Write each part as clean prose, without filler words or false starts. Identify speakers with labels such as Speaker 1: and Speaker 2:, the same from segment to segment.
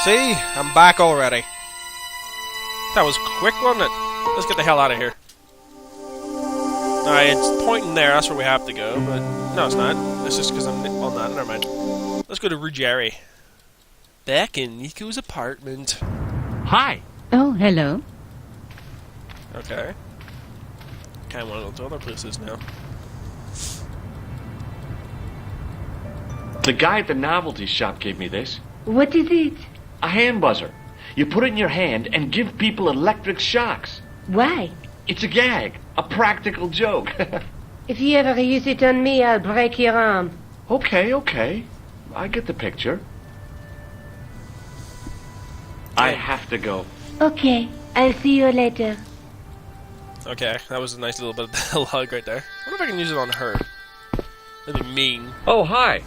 Speaker 1: See? I'm back already. That was quick, wasn't it? Let's get the hell out of here. Alright, it's pointing there. That's where we have to go, but... No, it's not. It's just because I'm... Well, no, never mind. Let's go to Ruggieri. Back in Nico's apartment.
Speaker 2: Hi.
Speaker 3: Oh, hello.
Speaker 1: Okay. Kinda wanna go to other places now.
Speaker 2: The guy at the novelty shop gave me this.
Speaker 3: What is it?
Speaker 2: A hand buzzer. You put it in your hand and give people electric shocks.
Speaker 3: Why?
Speaker 2: It's a gag. A practical joke.
Speaker 3: If you ever use it on me, I'll break your arm.
Speaker 2: Okay. I get the picture. I have to go.
Speaker 3: Okay, I'll see you later.
Speaker 1: Okay, that was a nice little bit of a hug right there. I wonder if I can use it on her. That'd be mean.
Speaker 2: Oh, hi.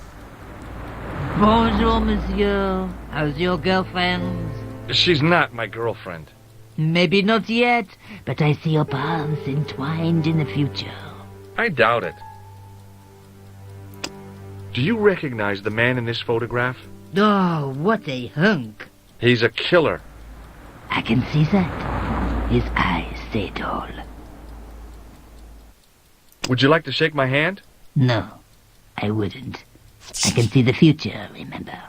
Speaker 4: Bonjour, monsieur. How's your girlfriend?
Speaker 2: She's not my girlfriend.
Speaker 4: Maybe not yet, but I see your paths entwined in the future.
Speaker 2: I doubt it. Do you recognize the man in this photograph?
Speaker 4: Oh, what a hunk.
Speaker 2: He's a killer.
Speaker 4: I can see that. His eyes say it all.
Speaker 2: Would you like to shake my hand?
Speaker 4: No, I wouldn't. I can see the future, remember?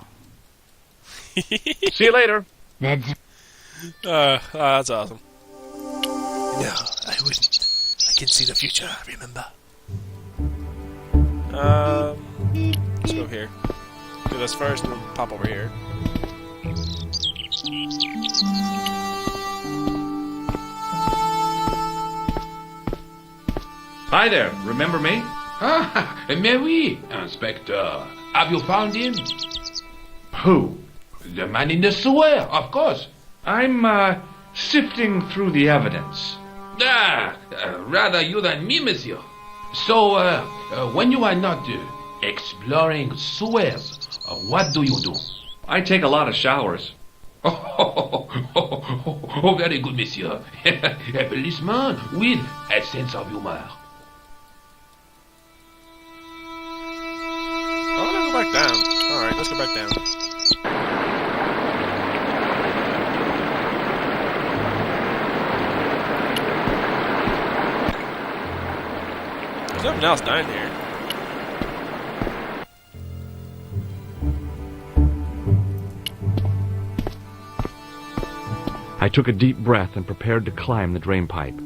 Speaker 2: See you later.
Speaker 4: That's...
Speaker 1: That's awesome. No, I wouldn't. I can see the future, remember? Let's go here. Do this first and then pop over here.
Speaker 2: Hi there. Remember me?
Speaker 5: Ah, mais oui, Inspector. Have you found him?
Speaker 2: Who?
Speaker 5: The man in the sewer, of course.
Speaker 2: I'm, sifting through the evidence.
Speaker 5: Rather you than me, monsieur. So, when you are not exploring sewers, what do you do?
Speaker 2: I take a lot of showers.
Speaker 5: Oh, very good, monsieur. A policeman with a sense of humor.
Speaker 1: I want to go back down. Alright, let's go back down. There's nothing else down here.
Speaker 2: I took a deep breath and prepared to climb the drain pipe.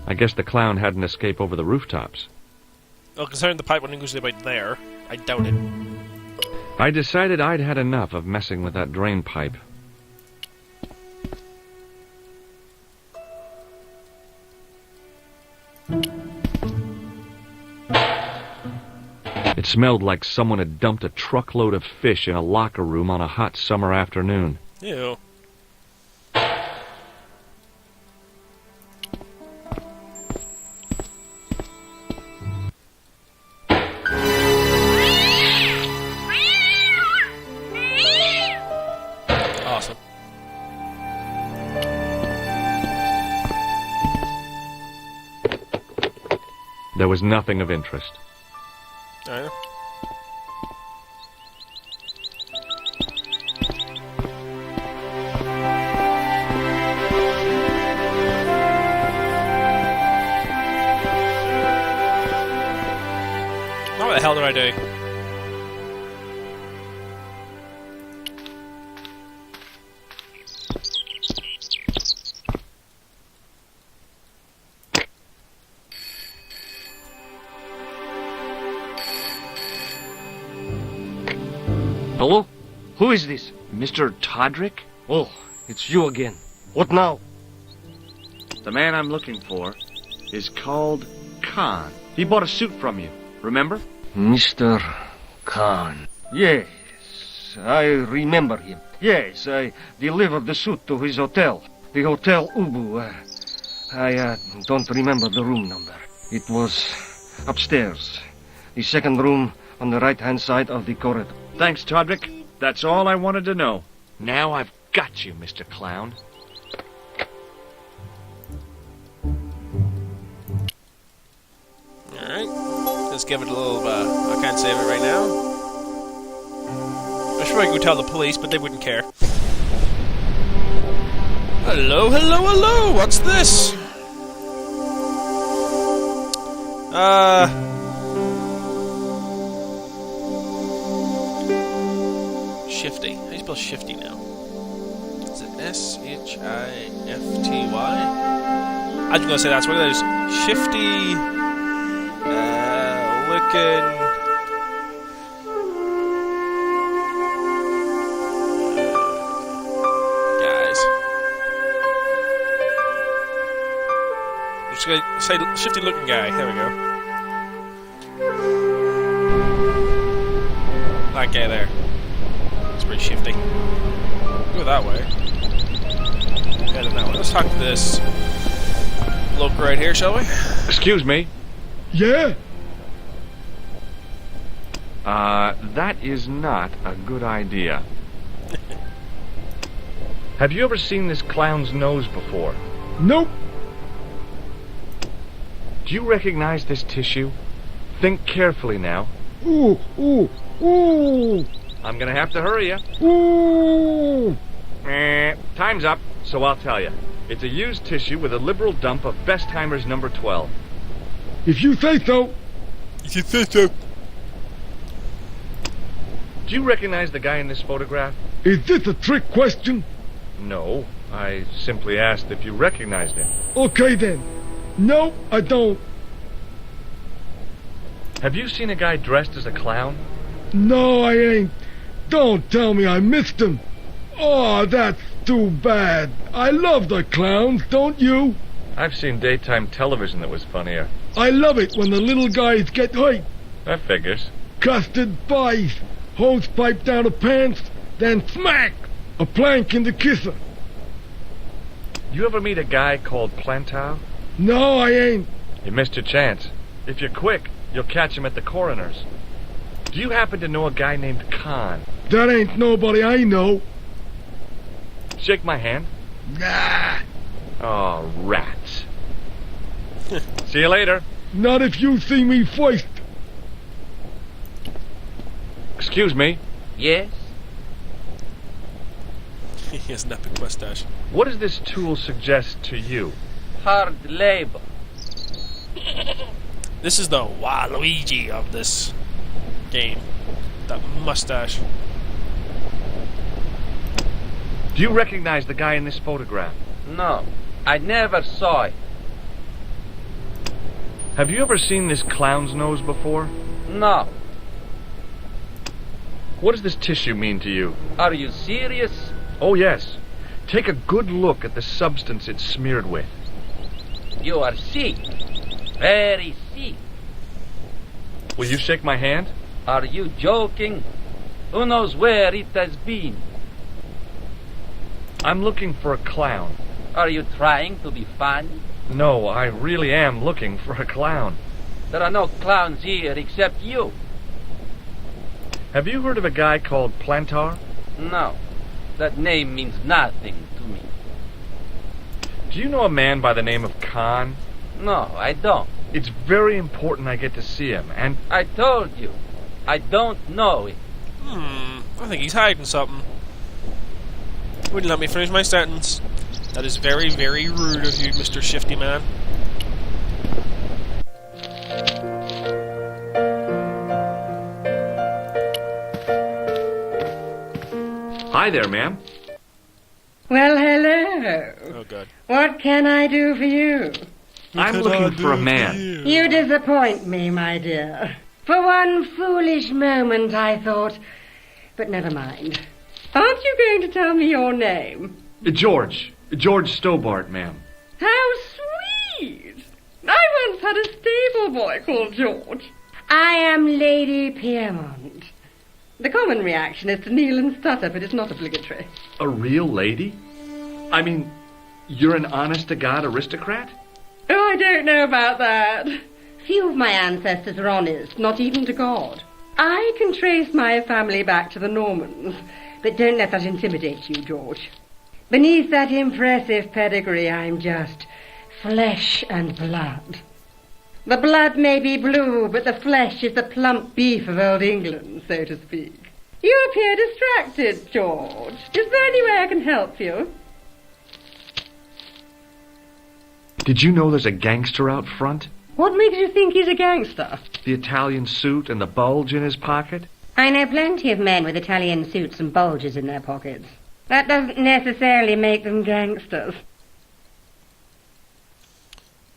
Speaker 2: I guess the clown had an escape over the rooftops.
Speaker 1: Well, considering the pipe wouldn't usually be there, I doubt it.
Speaker 2: I decided I'd had enough of messing with that drain pipe. It smelled like someone had dumped a truckload of fish in a locker room on a hot summer afternoon.
Speaker 1: Ew. Awesome.
Speaker 2: There was nothing of interest.
Speaker 1: Alright. Now what the hell did I do?
Speaker 6: Hello? Who is this?
Speaker 2: Mr. Todrick?
Speaker 6: Oh, it's you again. What now?
Speaker 2: The man I'm looking for is called Khan. He bought a suit from you, remember?
Speaker 6: Mr. Khan. Yes, I remember him. Yes, I delivered the suit to his hotel. The Hotel Ubu. I don't remember the room number. It was upstairs. The second room on the right-hand side of the corridor.
Speaker 2: Thanks, Todrick. That's all I wanted to know. Now I've got you, Mr. Clown.
Speaker 1: Alright. Let's give it a little, I can't save it right now. Wish sure I could tell the police, but they wouldn't care. Hello, hello, hello! What's this? Shifty. How do you spell shifty now? Is it S-H-I-F-T-Y? I was gonna say that's what it is. Shifty... looking... Say shifty looking guy. There we go. That guy there. It's pretty shifty. Go that way. Head in that way. Let's talk to this bloke right here, shall we?
Speaker 2: Excuse me.
Speaker 6: Yeah?
Speaker 2: That is not a good idea. Have you ever seen this clown's nose before?
Speaker 6: Nope.
Speaker 2: Do you recognize this tissue? Think carefully now.
Speaker 6: Ooh, ooh, ooh,
Speaker 2: I'm gonna have to hurry you.
Speaker 6: ooh.
Speaker 2: Time's up, so I'll tell you. It's a used tissue with a liberal dump of Bestheimer's number 12.
Speaker 6: If you say so.
Speaker 1: If you think so.
Speaker 2: Do you recognize the guy in this photograph?
Speaker 6: Is this a trick question?
Speaker 2: No, I simply asked if you recognized him.
Speaker 6: Okay then. No, I don't.
Speaker 2: Have you seen a guy dressed as a clown?
Speaker 6: No, I ain't. Don't tell me I missed him. Oh, that's too bad. I love the clowns, don't you?
Speaker 2: I've seen daytime television that was funnier.
Speaker 6: I love it when the little guys get hurt.
Speaker 2: That figures.
Speaker 6: Custard pies, hose pipe down the pants, then smack! A plank in the kisser.
Speaker 2: You ever meet a guy called Plantow?
Speaker 6: No, I ain't.
Speaker 2: You missed your chance. If you're quick, you'll catch him at the coroner's. Do you happen to know a guy named Khan?
Speaker 6: That ain't nobody I know.
Speaker 2: Shake my hand.
Speaker 6: Nah.
Speaker 2: Oh, rats. See you later.
Speaker 6: Not if you see me first.
Speaker 2: Excuse me.
Speaker 7: Yes?
Speaker 1: He has an epic mustache.
Speaker 2: What does this tool suggest to you?
Speaker 7: Hard labor.
Speaker 1: This is the Waluigi of this game. That mustache.
Speaker 2: Do you recognize the guy in this photograph?
Speaker 7: No, I never saw it.
Speaker 2: Have you ever seen this clown's nose before?
Speaker 7: No.
Speaker 2: What does this tissue mean to you?
Speaker 7: Are you serious?
Speaker 2: Oh, yes. Take a good look at the substance it's smeared with.
Speaker 7: You are sick. Very sick.
Speaker 2: Will you shake my hand?
Speaker 7: Are you joking? Who knows where it has been?
Speaker 2: I'm looking for a clown.
Speaker 7: Are you trying to be funny?
Speaker 2: No, I really am looking for a clown.
Speaker 7: There are no clowns here except you.
Speaker 2: Have you heard of a guy called Plantar?
Speaker 7: No, that name means nothing to me.
Speaker 2: Do you know a man by the name of Khan?
Speaker 7: No, I don't.
Speaker 2: It's very important I get to see him, and...
Speaker 7: I told you, I don't know it.
Speaker 1: I think he's hiding something. Wouldn't let me finish my sentence. That is very, very rude of you, Mr. Shifty Man.
Speaker 2: Hi there, ma'am.
Speaker 3: Well, hello.
Speaker 1: Oh, God.
Speaker 3: What can I do for you?
Speaker 2: I'm looking for a man.
Speaker 3: You disappoint me, my dear. For one foolish moment I thought... But never mind. Aren't you going to tell me your name?
Speaker 2: George Stobart, ma'am.
Speaker 3: How sweet! I once had a stable boy called George. I am Lady Piermont. The common reaction is to kneel and stutter, but it's not obligatory.
Speaker 2: A real lady? I mean, you're an honest-to-God aristocrat?
Speaker 3: Oh, I don't know about that. Few of my ancestors are honest, not even to God. I can trace my family back to the Normans, but don't let that intimidate you, George. Beneath that impressive pedigree, I'm just flesh and blood. The blood may be blue, but the flesh is the plump beef of old England, so to speak. You appear distracted, George. Is there any way I can help you?
Speaker 2: Did you know there's a gangster out front?
Speaker 3: What makes you think he's a gangster?
Speaker 2: The Italian suit and the bulge in his pocket?
Speaker 3: I know plenty of men with Italian suits and bulges in their pockets. That doesn't necessarily make them gangsters.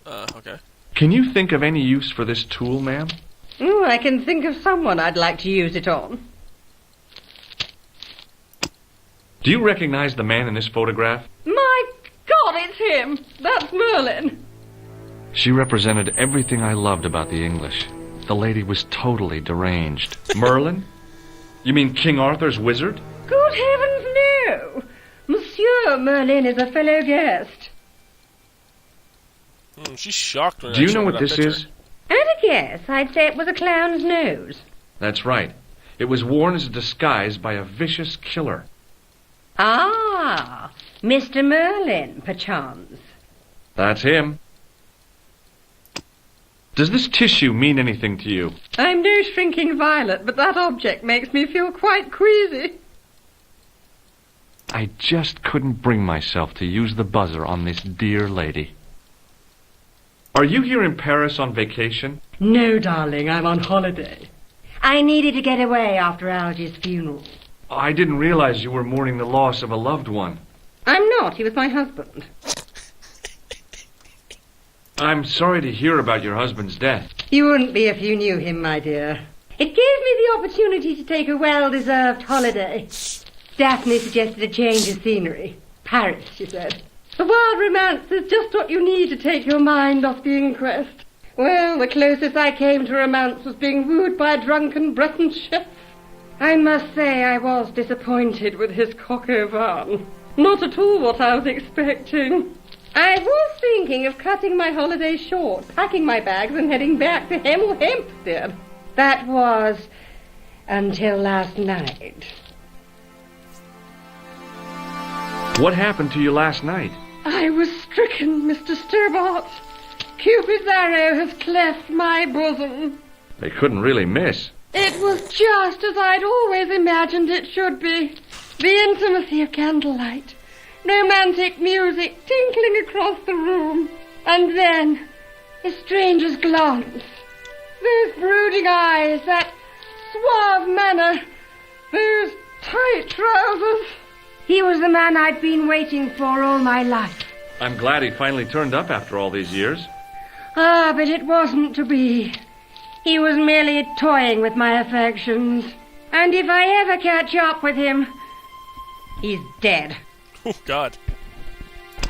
Speaker 1: Okay.
Speaker 2: Can you think of any use for this tool, ma'am?
Speaker 3: I can think of someone I'd like to use it on.
Speaker 2: Do you recognize the man in this photograph?
Speaker 3: My God, it's him! That's Merlin!
Speaker 2: She represented everything I loved about the English. The lady was totally deranged. Merlin? You mean King Arthur's wizard?
Speaker 3: Good heavens, no! Monsieur Merlin is a fellow guest.
Speaker 1: She's shocked when
Speaker 2: Do you know what this is?
Speaker 3: At a guess, I'd say it was a clown's nose.
Speaker 2: That's right. It was worn as a disguise by a vicious killer.
Speaker 3: Ah, Mr. Merlin, perchance.
Speaker 2: That's him. Does this tissue mean anything to you?
Speaker 3: I'm no shrinking violet, but that object makes me feel quite queasy.
Speaker 2: I just couldn't bring myself to use the buzzer on this dear lady. Are you here in Paris on vacation?
Speaker 3: No, darling, I'm on holiday. I needed to get away after Algy's funeral.
Speaker 2: I didn't realize you were mourning the loss of a loved one.
Speaker 3: I'm not. He was my husband.
Speaker 2: I'm sorry to hear about your husband's death.
Speaker 3: You wouldn't be if you knew him, my dear. It gave me the opportunity to take a well-deserved holiday. Daphne suggested a change of scenery. Paris, she said. The wild romance is just what you need to take your mind off the inquest. Well, the closest I came to romance was being wooed by a drunken Breton chef. I must say I was disappointed with his coq au vin. Not at all what I was expecting. I was thinking of cutting my holiday short, packing my bags and heading back to Hemel Hempstead. That was until last night.
Speaker 2: What happened to you last night?
Speaker 3: I was stricken, Mr. Stobart. Cupid's arrow has cleft my bosom.
Speaker 2: They couldn't really miss.
Speaker 3: It was just as I'd always imagined it should be. The intimacy of candlelight, romantic music tinkling across the room, and then a stranger's glance. Those brooding eyes, that suave manner, those tight trousers. He was the man I'd been waiting for all my life.
Speaker 2: I'm glad he finally turned up after all these years.
Speaker 3: Ah, but it wasn't to be. He was merely toying with my affections. And if I ever catch up with him, he's dead.
Speaker 1: Oh, God.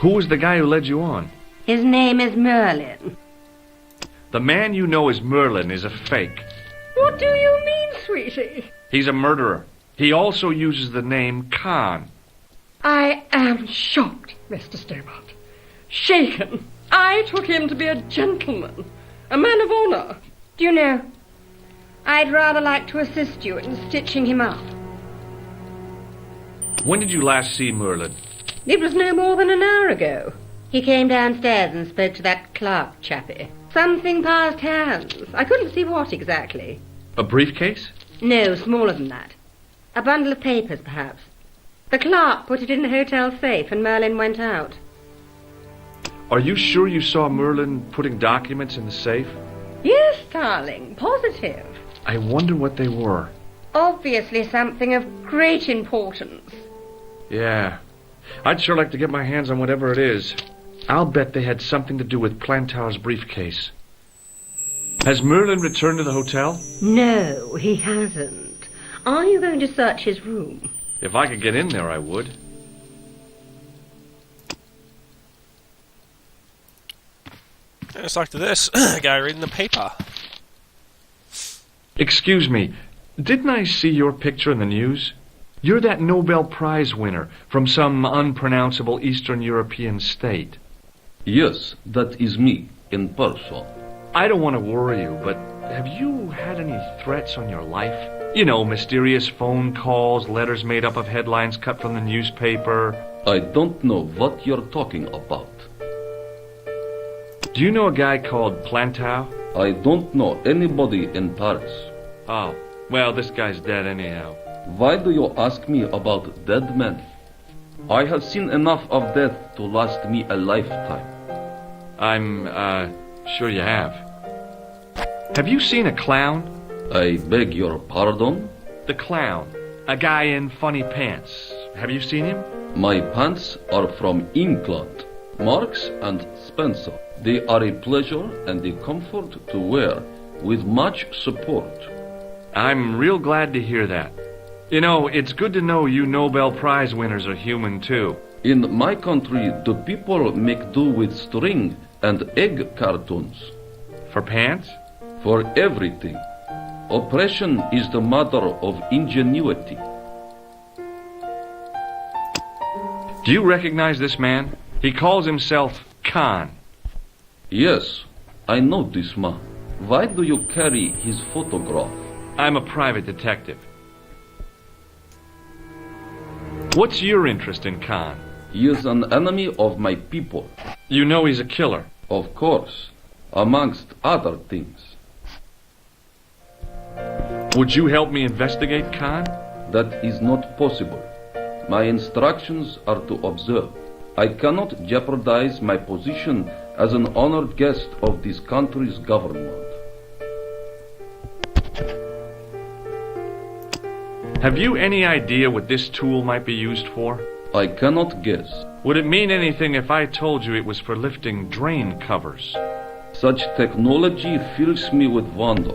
Speaker 2: Who was the guy who led you on?
Speaker 3: His name is Merlin.
Speaker 2: The man you know as Merlin is a fake.
Speaker 3: What do you mean, sweetie?
Speaker 2: He's a murderer. He also uses the name Khan.
Speaker 3: I am shocked, Mr. Stobart. Shaken. I took him to be a gentleman, a man of honor. Do you know, I'd rather like to assist you in stitching him up.
Speaker 2: When did you last see Merlin?
Speaker 3: It was no more than an hour ago. He came downstairs and spoke to that clerk chappie. Something passed hands. I couldn't see what exactly.
Speaker 2: A briefcase?
Speaker 3: No, smaller than that. A bundle of papers, perhaps. The clerk put it in the hotel safe and Merlin went out.
Speaker 2: Are you sure you saw Merlin putting documents in the safe?
Speaker 3: Yes, darling, positive.
Speaker 2: I wonder what they were.
Speaker 3: Obviously something of great importance.
Speaker 2: Yeah. I'd sure like to get my hands on whatever it is. I'll bet they had something to do with Plantow's briefcase. Has Merlin returned to the hotel?
Speaker 3: No, he hasn't. Are you going to search his room?
Speaker 2: If I could get in there, I would.
Speaker 1: It's like to this guy reading the paper.
Speaker 2: Excuse me, didn't I see your picture in the news? You're that Nobel Prize winner from some unpronounceable Eastern European state.
Speaker 8: Yes, that is me, in person.
Speaker 2: I don't want to worry you, but have you had any threats on your life? You know, mysterious phone calls, letters made up of headlines cut from the newspaper.
Speaker 8: I don't know what you're talking about.
Speaker 2: Do you know a guy called Plantow?
Speaker 8: I don't know anybody in Paris.
Speaker 2: Oh, Well, this guy's dead anyhow.
Speaker 8: Why do you ask me about dead men? I have seen enough of death to last me a lifetime.
Speaker 2: I'm, sure you have. Have you seen a clown?
Speaker 8: I beg your pardon?
Speaker 2: The clown. A guy in funny pants. Have you seen him?
Speaker 8: My pants are from England, Marks and Spencer. They are a pleasure and a comfort to wear, with much support.
Speaker 2: I'm real glad to hear that. You know, it's good to know you Nobel Prize winners are human too.
Speaker 8: In my country, the people make do with string and egg cartoons.
Speaker 2: For pants?
Speaker 8: For everything. Oppression is the mother of ingenuity.
Speaker 2: Do you recognize this man? He calls himself Khan.
Speaker 8: Yes, I know this man. Why do you carry his photograph?
Speaker 2: I'm a private detective. What's your interest in Khan?
Speaker 8: He is an enemy of my people.
Speaker 2: You know he's a killer.
Speaker 8: Of course, amongst other things.
Speaker 2: Would you help me investigate Khan?
Speaker 8: That is not possible. My instructions are to observe. I cannot jeopardize my position as an honored guest of this country's government.
Speaker 2: Have you any idea what this tool might be used for?
Speaker 8: I cannot guess.
Speaker 2: Would it mean anything if I told you it was for lifting drain covers?
Speaker 8: Such technology fills me with wonder.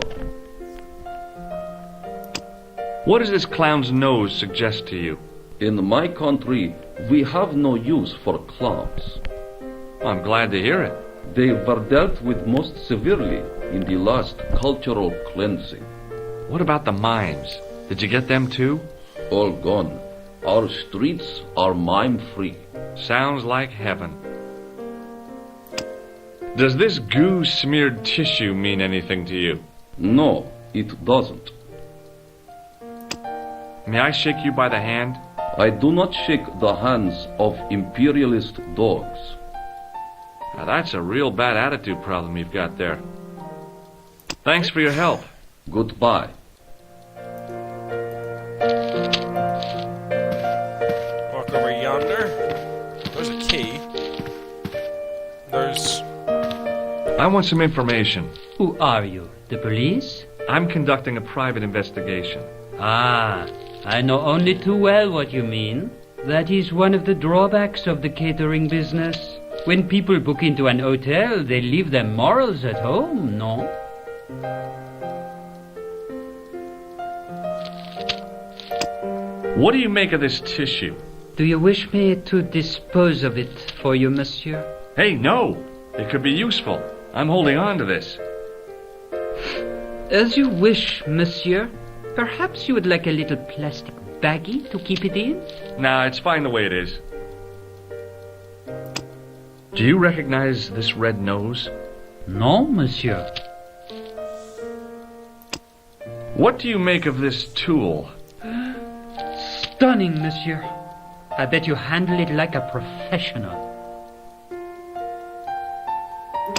Speaker 2: What does this clown's nose suggest to you?
Speaker 8: In my country, we have no use for clowns.
Speaker 2: I'm glad to hear it.
Speaker 8: They were dealt with most severely in the last cultural cleansing.
Speaker 2: What about the mimes? Did you get them too?
Speaker 8: All gone. Our streets are mime-free.
Speaker 2: Sounds like heaven. Does this goo-smeared tissue mean anything to you?
Speaker 8: No, it doesn't.
Speaker 2: May I shake you by the hand?
Speaker 8: I do not shake the hands of imperialist dogs.
Speaker 2: Now that's a real bad attitude problem you've got there. Thanks for your help.
Speaker 8: Goodbye.
Speaker 1: Walk over yonder. There's a key. There's...
Speaker 2: I want some information.
Speaker 7: Who are you? The police?
Speaker 2: I'm conducting a private investigation.
Speaker 7: Ah, I know only too well what you mean. That is one of the drawbacks of the catering business. When people book into an hotel, they leave their morals at home, no?
Speaker 2: What do you make of this tissue?
Speaker 7: Do you wish me to dispose of it for you, monsieur?
Speaker 2: Hey, no! It could be useful. I'm holding on to this.
Speaker 7: As you wish, monsieur. Perhaps you would like a little plastic baggie to keep it in?
Speaker 2: Nah, it's fine the way it is. Do you recognize this red nose?
Speaker 7: No, monsieur.
Speaker 2: What do you make of this tool?
Speaker 7: Stunning, monsieur. I bet you handle it like a professional.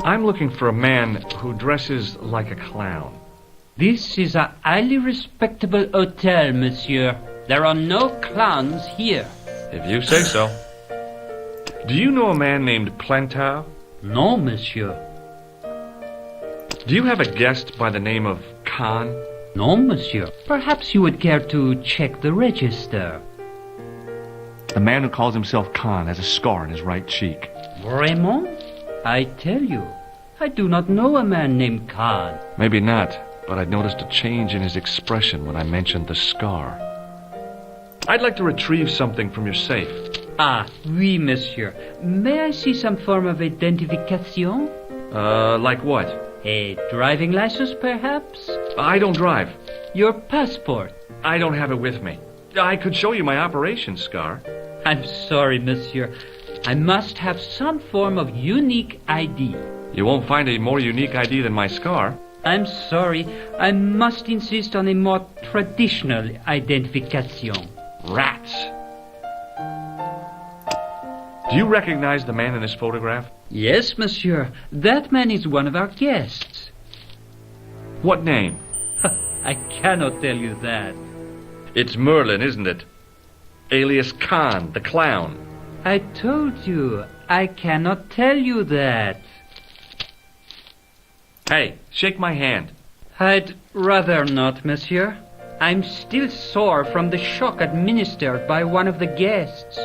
Speaker 2: I'm looking for a man who dresses like a clown.
Speaker 7: This is a highly respectable hotel, monsieur. There are no clowns here.
Speaker 2: If you say so. Do you know a man named Plantar?
Speaker 7: No, monsieur.
Speaker 2: Do you have a guest by the name of Khan?
Speaker 7: No, monsieur. Perhaps you would care to check the register.
Speaker 2: The man who calls himself Khan has a scar on his right cheek.
Speaker 7: Vraiment? I tell you, I do not know a man named Khan.
Speaker 2: Maybe not, but I noticed a change in his expression when I mentioned the scar. I'd like to retrieve something from your safe.
Speaker 7: Ah, oui, monsieur. May I see some form of identification?
Speaker 2: Like what?
Speaker 7: A driving license, perhaps?
Speaker 2: I don't drive.
Speaker 7: Your passport?
Speaker 2: I don't have it with me. I could show you my operation scar.
Speaker 7: I'm sorry, monsieur. I must have some form of unique ID.
Speaker 2: You won't find a more unique ID than my scar.
Speaker 7: I'm sorry. I must insist on a more traditional identification.
Speaker 2: Rats! Do you recognize the man in this photograph?
Speaker 7: Yes, monsieur. That man is one of our guests.
Speaker 2: What name?
Speaker 7: I cannot tell you that.
Speaker 2: It's Merlin, isn't it? Alias Khan, the clown.
Speaker 7: I told you, I cannot tell you that.
Speaker 2: Hey, shake my hand.
Speaker 7: I'd rather not, monsieur. I'm still sore from the shock administered by one of the guests.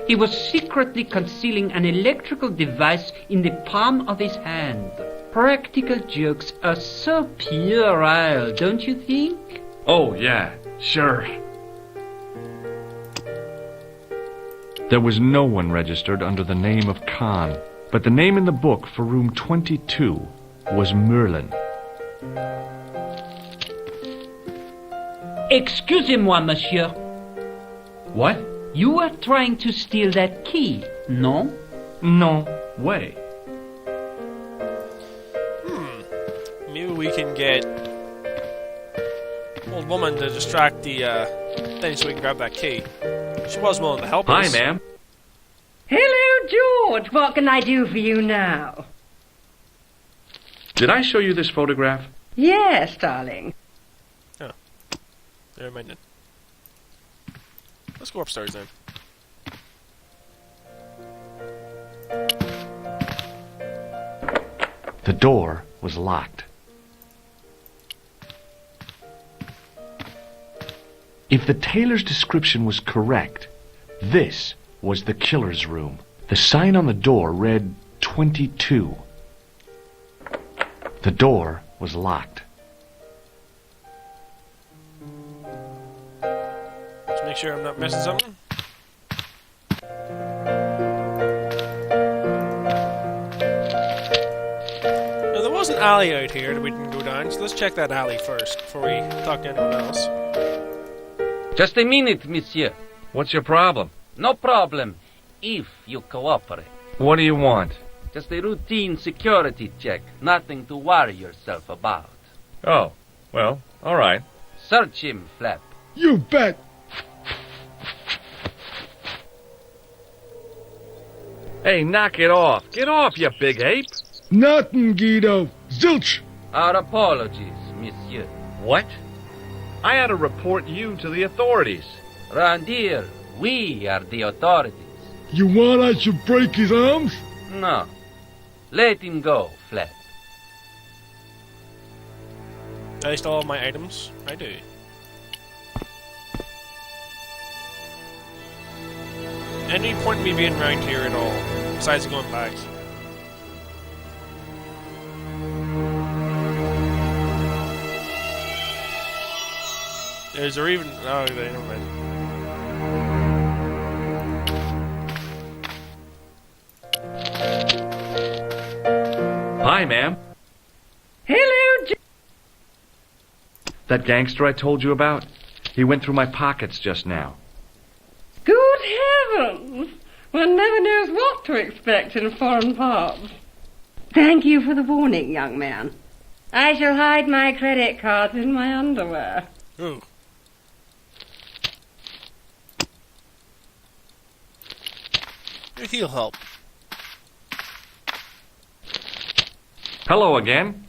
Speaker 7: He was secretly concealing an electrical device in the palm of his hand. Practical jokes are so puerile, don't you think?
Speaker 2: Oh, yeah, sure. There was no one registered under the name of Khan, but the name in the book for room 22 was Merlin.
Speaker 7: Excusez-moi, monsieur.
Speaker 2: What?
Speaker 7: You are trying to steal that key, no?
Speaker 2: No way.
Speaker 1: Maybe we can get old woman to distract the thing so we can grab that key. She was willing to help
Speaker 2: Hi,
Speaker 1: us.
Speaker 2: ma'am.
Speaker 3: Hello, George. What can I do for you now?
Speaker 2: Did I show you this photograph?
Speaker 3: Yes, darling.
Speaker 1: Never mind then. Let's go upstairs then.
Speaker 2: The door was locked. If the tailor's description was correct, this was the killer's room. The sign on the door read 22. The door was locked.
Speaker 1: Just make sure I'm not missing something. Now, there was an alley out here that we didn't go down, so let's check that alley first before we talk to anyone else.
Speaker 9: Just a minute, monsieur.
Speaker 2: What's your problem?
Speaker 9: No problem, if you cooperate.
Speaker 2: What do you want?
Speaker 9: Just a routine security check. Nothing to worry yourself about.
Speaker 2: Oh, well, all right.
Speaker 9: Search him, Flap.
Speaker 10: You bet.
Speaker 2: Hey, knock it off. Get off, you big ape.
Speaker 10: Nothing, Guido. Zilch.
Speaker 9: Our apologies, monsieur.
Speaker 2: What? I had to report you to the authorities.
Speaker 9: Round here, we are the authorities.
Speaker 10: You want I should break his arms?
Speaker 9: No. Let him go, Flap.
Speaker 1: Did I steal all my items? I do. Any point in me being around here at all, besides going back? Is there even... Oh, never mind.
Speaker 2: Hi, ma'am.
Speaker 3: Hello,
Speaker 2: That gangster I told you about? He went through my pockets just now.
Speaker 3: Good heavens! One never knows what to expect in foreign parts. Thank you for the warning, young man. I shall hide my credit cards in my underwear.
Speaker 1: Ooh. He'll help.
Speaker 2: Hello again.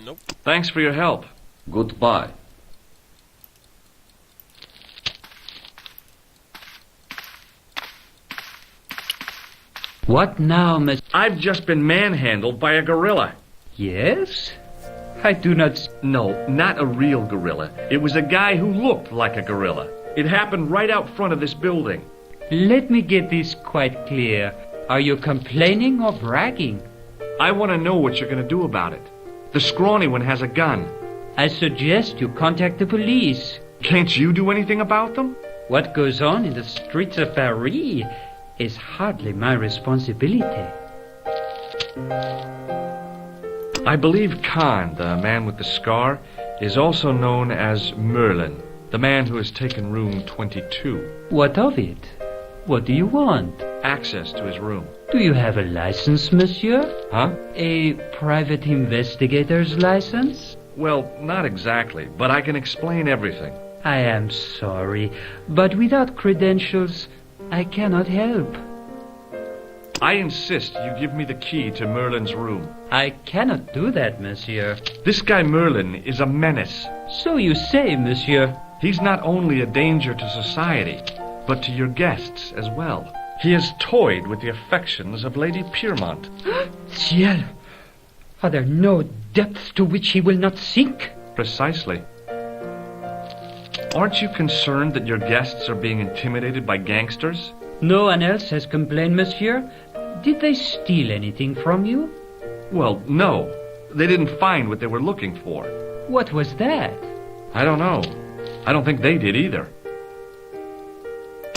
Speaker 1: Nope.
Speaker 2: Thanks for your help.
Speaker 8: Goodbye.
Speaker 7: What now, Miss...
Speaker 2: I've just been manhandled by a gorilla.
Speaker 7: Yes? I do not...
Speaker 2: No, not a real gorilla. It was a guy who looked like a gorilla. It happened right out front of this building.
Speaker 7: Let me get this quite clear. Are you complaining or bragging?
Speaker 2: I want to know what you're going to do about it. The scrawny one has a gun.
Speaker 7: I suggest you contact the police.
Speaker 2: Can't you do anything about them?
Speaker 7: What goes on in the streets of Paris is hardly my responsibility.
Speaker 2: I believe Khan, the man with the scar, is also known as Merlin, the man who has taken room 22.
Speaker 7: What of it? What do you want?
Speaker 2: Access to his room.
Speaker 7: Do you have a license, monsieur?
Speaker 2: Huh?
Speaker 7: A private investigator's license?
Speaker 2: Well, not exactly, but I can explain everything.
Speaker 7: I am sorry, but without credentials, I cannot help.
Speaker 2: I insist you give me the key to Merlin's room.
Speaker 7: I cannot do that, monsieur.
Speaker 2: This guy Merlin is a menace.
Speaker 7: So you say, monsieur.
Speaker 2: He's not only a danger to society, but to your guests as well. He has toyed with the affections of Lady Piermont.
Speaker 7: Ciel! Are there no depths to which he will not sink?
Speaker 2: Precisely. Aren't you concerned that your guests are being intimidated by gangsters?
Speaker 7: No one else has complained, monsieur. Did they steal anything from you?
Speaker 2: Well, no. They didn't find what they were looking for.
Speaker 7: What was that?
Speaker 2: I don't know. I don't think they did either.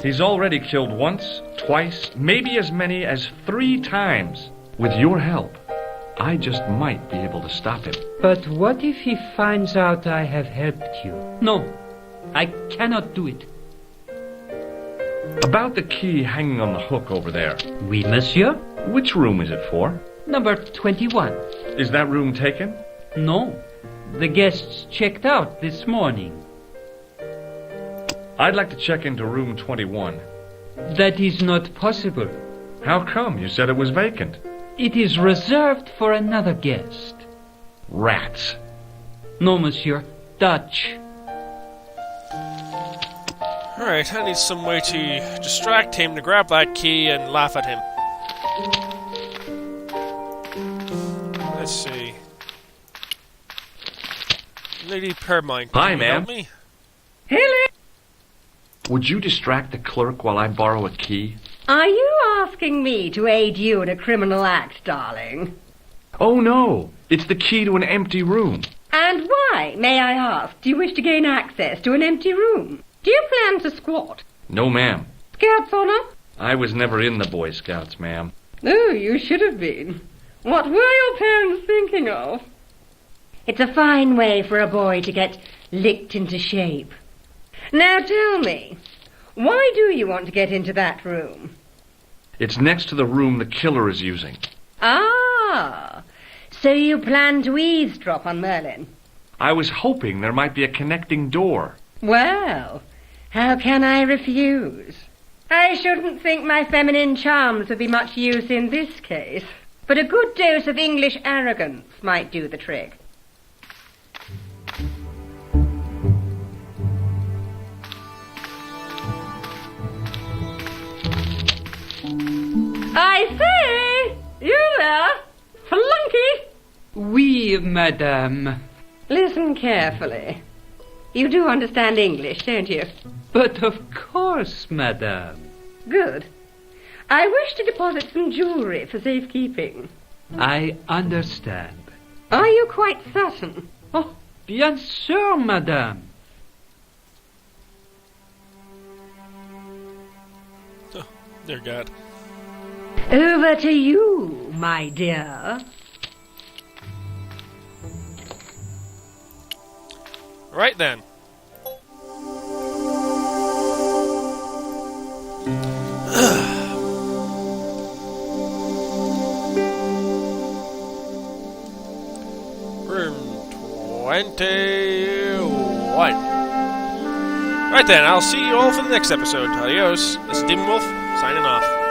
Speaker 2: He's already killed once, twice, maybe as many as 3 times. With your help, I just might be able to stop him.
Speaker 7: But what if he finds out I have helped you? No, I cannot do it.
Speaker 2: About the key hanging on the hook over there.
Speaker 7: Oui, monsieur.
Speaker 2: Which room is it for?
Speaker 7: Number 21.
Speaker 2: Is that room taken?
Speaker 7: No. The guests checked out this morning.
Speaker 2: I'd like to check into room 21.
Speaker 7: That is not possible.
Speaker 2: How come? You said it was vacant.
Speaker 7: It is reserved for another guest.
Speaker 2: Rats.
Speaker 7: No, monsieur. Dutch.
Speaker 1: Alright, I need some way to distract him, to grab that key and laugh at him. Let's see. Lady Piermont,
Speaker 2: Hi,
Speaker 1: can you
Speaker 2: ma'am.
Speaker 1: help me?
Speaker 3: Hello.
Speaker 2: Would you distract the clerk while I borrow a key?
Speaker 3: Are you asking me to aid you in a criminal act, darling?
Speaker 2: Oh, no. It's the key to an empty room.
Speaker 3: And why, may I ask, do you wish to gain access to an empty room? Do you plan to squat?
Speaker 2: No, ma'am.
Speaker 3: Scouts honor?
Speaker 2: I was never in the Boy Scouts, ma'am.
Speaker 3: Oh, you should have been. What were your parents thinking of? It's a fine way for a boy to get licked into shape. Now tell me, why do you want to get into that room?
Speaker 2: It's next to the room the killer is using.
Speaker 3: Ah, so you plan to eavesdrop on Merlin?
Speaker 2: I was hoping there might be a connecting door.
Speaker 3: Well, how can I refuse? I shouldn't think my feminine charms would be much use in this case, but a good dose of English arrogance might do the trick. I say! You there? Flunky!
Speaker 7: Oui, madame.
Speaker 3: Listen carefully. You do understand English, don't you?
Speaker 7: But of course, madame.
Speaker 3: Good. I wish to deposit some jewellery for safekeeping.
Speaker 7: I understand.
Speaker 3: Are you quite certain?
Speaker 7: Oh, bien sûr, madame.
Speaker 1: Oh, dear God.
Speaker 3: Over to you, my dear.
Speaker 1: Right then. Room 21. Right then, I'll see you all for the next episode. Adios. This is Demon Wolf, signing off.